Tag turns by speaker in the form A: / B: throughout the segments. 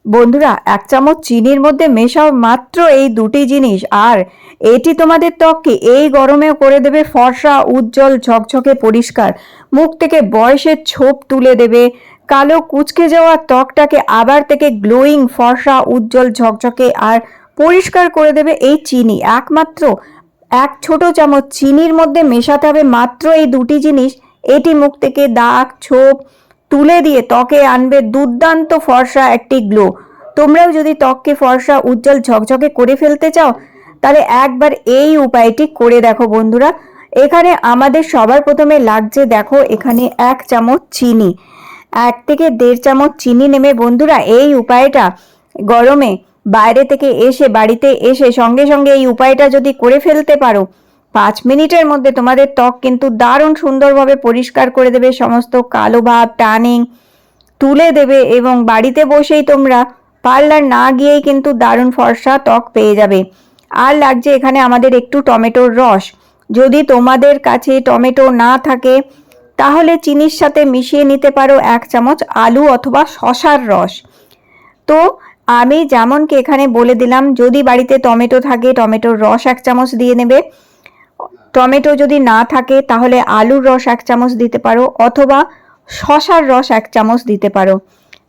A: বন্ধুরা, 1 চামচ চিনির মধ্যে মেশাও মাত্র এই দুটি জিনিস, আর এটি তোমাদের ত্বককে এই গরমেও করে দেবে ফর্সা, উজ্জ্বল, ঝকঝকে, পরিষ্কার। মুখ থেকে বয়সের ছোপ তুলে দেবে, কালো কুঁচকে যাওয়া ত্বকটাকে আবার থেকে গ্লোয়িং, ফর্সা, উজ্জ্বল, ঝকঝকে আর পরিষ্কার করে দেবে এই চিনি। একমাত্র 1 ছোট চামচ চিনির মধ্যে মেশাতে হবে মাত্র এই দুটি জিনিস। এটি মুখ থেকে দাগ, ছোপ তুলে দিয়ে ত্বকে আনবে দুর্দান্ত ফর্সা একটি গ্লো। তোমরাও যদি ত্বককে ফর্সা, উজ্জ্বল, ঝকঝকে করে ফেলতে চাও তাহলে একবার এই উপায়টি করে দেখো বন্ধুরা। এখানে আমাদের সবার প্রথমে লাগছে, দেখো এখানে 1 চামচ চিনি, 1 থেকে 1.5 চামচ চিনি নেবে বন্ধুরা। এই উপায়টা গরমে বাইরে থেকে এসে বাড়িতে এসে সঙ্গে সঙ্গে এই উপায়টা যদি করে ফেলতে পারো, 5 মিনিটের মধ্যে তোমাদের ত্বক কিন্তু দারুণ সুন্দরভাবে পরিষ্কার করে দেবে, সমস্ত কালো ভাব, ট্যানিং তুলে দেবে এবং বাড়িতে বসেই তোমরা পার্লার না গিয়েই কিন্তু দারুণ ফর্সা ত্বক পেয়ে যাবে। আর লাগছে এখানে আমাদের একটু টমেটোর রস। যদি তোমাদের কাছে টমেটো না থাকে তাহলে চিনির সাথে মিশিয়ে নিতে পারো 1 চামচ আলু অথবা শসার রস। তো আমি যেমনকি এখানে বলে দিলাম, যদি বাড়িতে টমেটো থাকে টমেটোর রস 1 চামচ দিয়ে নেবে। টমেটো যদি না থাকে তাহলে আলুর রস 1 চামচ দিতে পারো অথবা শসার রস 1 চামচ দিতে পারো।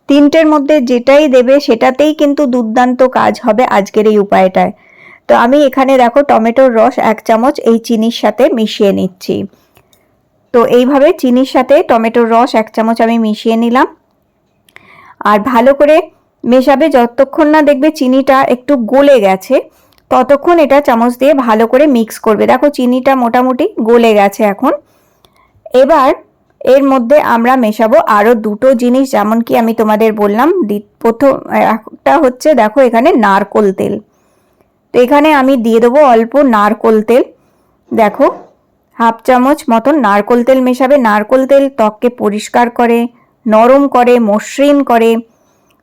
A: তিনটের মধ্যে যেটাই দেবে সেটাতেই কিন্তু দুর্দান্ত কাজ হবে আজকের এই উপায়টায়। তো আমি এখানে দেখো টমেটোর রস 1 চামচ এই চিনির সাথে মিশিয়ে নিচ্ছি। তো এইভাবে চিনির সাথে টমেটোর রস 1 চামচ আমি মিশিয়ে নিলাম। আর ভালো করে মেশাবে, যতক্ষণ না দেখবে চিনিটা একটু গলে গেছে ততক্ষণ এটা চামচ দিয়ে ভালো করে মিক্স করবে। দেখো চিনিটা মোটামুটি গলে গেছে এখন। এবার এর মধ্যে আমরা মেশাবো আরো দুটো জিনিস, যেমন কি আমি তোমাদের বললাম। প্রথম একটা হচ্ছে, দেখো এখানে নারকোল তেল। তো এখানে আমি দিয়ে দেবো অল্প নারকোল তেল। দেখো 1/2 চামচ মতন নারকোল তেল মেশাবে। নারকোল তেল ত্বককে পরিষ্কার করে, নরম করে, মসৃণ করে,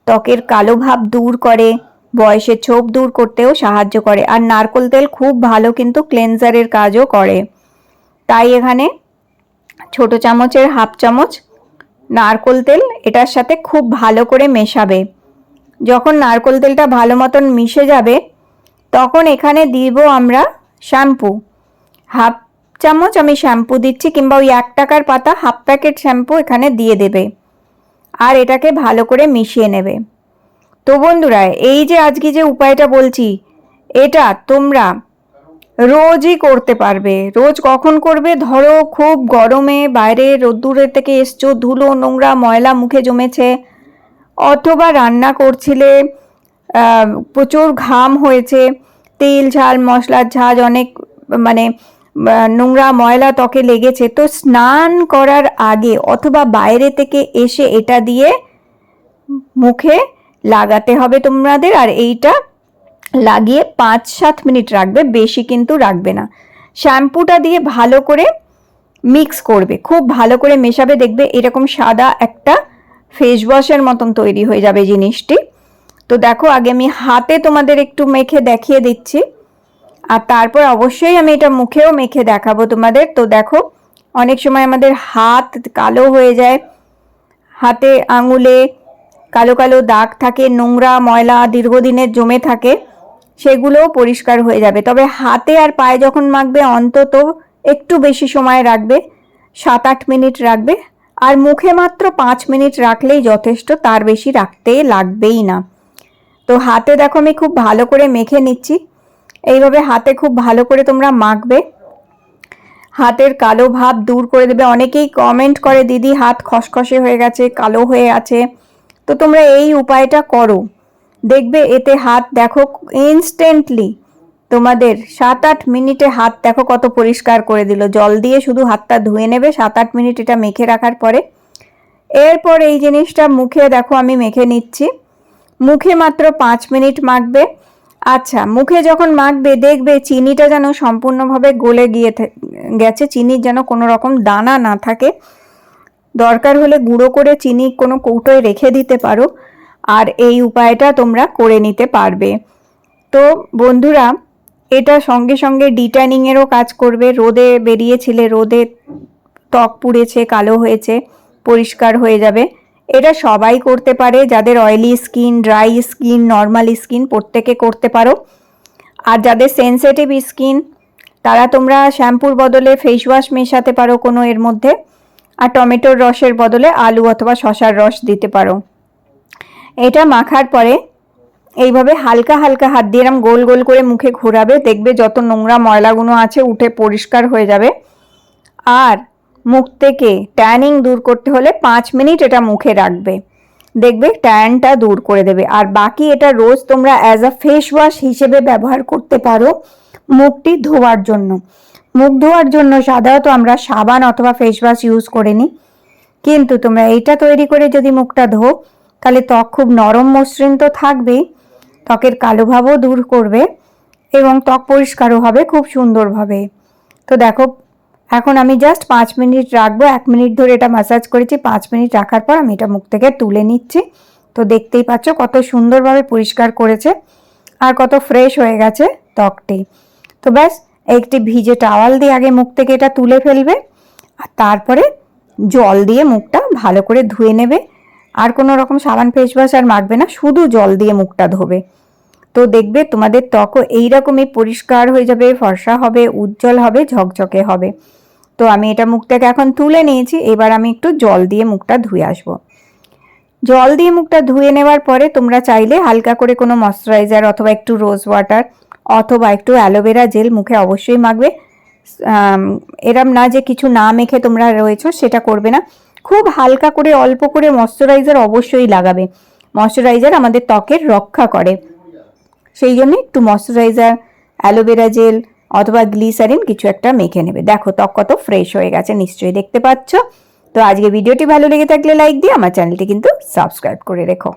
A: ত্বকের কালো ভাব দূর করে, বয়সের ছোপ দূর করতেও সাহায্য করে। আর নারকোল তেল খুব ভালো কিন্তু ক্লেনজারের কাজও করে। তাই এখানে ছোট চামচের 1/2 চামচ নারকোল তেল এটার সাথে খুব ভালো করে মেশাবে। যখন নারকোল তেলটা ভালো মতন মিশে যাবে তখন এখানে দিব আমরা শ্যাম্পু। 1/2 চামচ আমি শ্যাম্পু দিচ্ছি, কিংবা ওই 1 টাকার পাতা 1/2 প্যাকেট শ্যাম্পু এখানে দিয়ে দেবে। আর এটাকে ভালো করে মিশিয়ে নেবে। তো বন্ধুরা, এই যে আজকে যে উপায়টা বলছি এটা তোমরা রোজই করতে পারবে। রোজ কখন করবে? ধরো খুব গরমে বাইরে রোদ্দুরের থেকে এসছো, ধুলো নোংরা ময়লা মুখে জমেছে, অথবা রান্না করছিলে, প্রচুর ঘাম হয়েছে, তেল ঝাল মশলার ঝাঁজ অনেক মানে নোংরা ময়লা ত্বকে লেগেছে। তো স্নান করার আগে অথবা বাইরে থেকে এসে এটা দিয়ে মুখে লাগাতে হবে তোমাদের। আর এইটা লাগিয়ে 5-7 মিনিট রাখবে, বেশি কিন্তু রাখবে না। শ্যাম্পুটা দিয়ে ভালো করে মিক্স করবে, খুব ভালো করে মেশাবে। দেখবে এরকম সাদা একটা ফেস ওয়াশের মতন তৈরি হয়ে যাবে জিনিসটি। তো দেখো আগে আমি হাতে তোমাদের একটু মেখে দেখিয়ে দিচ্ছি, আর তারপর অবশ্যই আমি এটা মুখেও মেখে দেখাবো তোমাদের। তো দেখো অনেক সময় আমাদের হাত কালো হয়ে যায়, হাতে আঙুলে কালো কালো দাগ থাকে, নোংরা ময়লা দীর্ঘদিনের জমে থাকে, সেগুলোও পরিষ্কার হয়ে যাবে। তবে হাতে আর পায়ে যখন মাখবে অন্তত একটু বেশি সময় রাখবে, 7-8 মিনিট রাখবে। আর মুখে মাত্র 5 মিনিট রাখলেই যথেষ্ট, তার বেশি রাখতে লাগবেই না। তো হাতে দেখো আমি খুব ভালো করে মেখে নিচ্ছি। এইভাবে হাতে খুব ভালো করে তোমরা মাখবে, হাতের কালো ভাব দূর করে দেবে। অনেকেই কমেন্ট করে, দিদি হাত খসখসে হয়ে গেছে, কালো হয়ে আছে। তো তোমরা এই উপায়টা করো, দেখবে এতে হাত দেখো ইনস্ট্যান্টলি তোমাদের 7-8 মিনিটে হাত দেখো কত পরিষ্কার করে দিল। জল দিয়ে শুধু হাতটা ধুয়ে নেবে 7-8 মিনিট এটা মেখে রাখার পরে। এরপর এই জিনিসটা মুখে দেখো আমি মেখে নিচ্ছি। মুখে মাত্র 5 মিনিট মাখবে। আচ্ছা, মুখে যখন মাখবে দেখবে চিনিটা যেন সম্পূর্ণভাবে গলে গেছে, চিনির যেন কোনো রকম দানা না থাকে। দরকার হলে গুঁড়ো করে চিনি কোনো কৌটোয় রেখে দিতে পারো, আর এই উপায়টা তোমরা করে নিতে পারবে। তো বন্ধুরা, এটা সঙ্গে সঙ্গে ডিট্যানিংয়েরও কাজ করবে। রোদে বেরিয়েছিলে, রোদে ত্বক পুড়েছে, কালো হয়েছে, পরিষ্কার হয়ে যাবে। এটা সবাই করতে পারে, যাদের oily skin, dry skin, normal skin প্রত্যেকে করতে পারো। আর যাদের সেনসিটিভ স্কিন তারা তোমরা শ্যাম্পুর বদলে ফেস ওয়াশ মেশাতে পারো কোনো এর মধ্যে, আর টমেটোর রসের বদলে আলু অথবা শসার রস দিতে পারো। এটা মাখার পরে এইভাবে হালকা হালকা হাত দিয়ে এরম গোল গোল করে মুখে ঘোরাবে, দেখবে যত নোংরা ময়লাগুলো আছে উঠে পরিষ্কার হয়ে যাবে। আর মুখ থেকে ট্যানিং দূর করতে হলে 5 মিনিট এটা মুখে রাখবে, দেখবে ট্যানটা দূর করে দেবে। আর বাকি এটা রোজ তোমরা অ্যাজ আ ফেস ওয়াশ হিসেবে ব্যবহার করতে পারো মুখটি ধোয়ার জন্য। মুখ ধোয়ার জন্য সাধারণত আমরা সাবান অথবা ফেস ওয়াশ ইউজ করে নিই, কিন্তু তোমরা এইটা তৈরি করে যদি মুখটা ধো তাহলে ত্বক খুব নরম মসৃণ তো থাকবেই, ত্বকের কালো ভাবও দূর করবে এবং ত্বক পরিষ্কারও হবে খুব সুন্দরভাবে। তো দেখো এখন আমি জাস্ট 5 মিনিট রাখবো, 1 মিনিট ধরে এটা ম্যাসাজ করেছি, 5 মিনিট রাখার পর আমি এটা মুখ থেকে তুলে নিচ্ছি। তো দেখতেই পাচ্ছ কত সুন্দরভাবে পরিষ্কার করেছে আর কত ফ্রেশ হয়ে গেছে ত্বকটি। তো ব্যাস একটি ভিজে টাওয়াল দিয়ে আগে মুখ থেকে এটা তুলে ফেলবে, আর তারপরে জল দিয়ে মুখটা ভালো করে ধুয়ে নেবে। আর কোনো রকম সাবান ফেস ওয়াশ আর মাখবে না, শুধু জল দিয়ে মুখটা ধোবে। তো দেখবে তোমাদের ত্বকও এইরকমই পরিষ্কার হয়ে যাবে, ফর্সা হবে, উজ্জ্বল হবে, ঝকঝকে হবে। তো আমি এটা মুখ থেকে এখন তুলে নিয়েছি, এবার আমি একটু জল দিয়ে মুখটা ধুয়ে আসবো। জল দিয়ে মুখটা ধুয়ে নেওয়ার পরে তোমরা চাইলে হালকা করে কোনো ময়শ্চারাইজার অথবা একটু রোজ ওয়াটার অথবা একটু অ্যালোভেরা জেল মুখে অবশ্যই মাখবে। এরম না যে কিছু না মেখে তোমরা রয়েছো, সেটা করবে না। খুব হালকা করে অল্প করে ময়শ্চারাইজার অবশ্যই লাগাবে, ময়শ্চারাইজার আমাদের ত্বকের রক্ষা করে, সেই জন্য একটু ময়শ্চারাইজার, অ্যালোভেরা জেল অথবা গ্লিসারিন কিছু একটা মেখে নেবে। দেখো ত্বক কত ফ্রেশ হয়ে গেছে, নিশ্চয়ই দেখতে পাচ্ছ। তো আজকে ভিডিওটি ভালো লেগে থাকলে লাইক দিয়ে আমার চ্যানেলটি কিন্তু সাবস্ক্রাইব করে রেখো।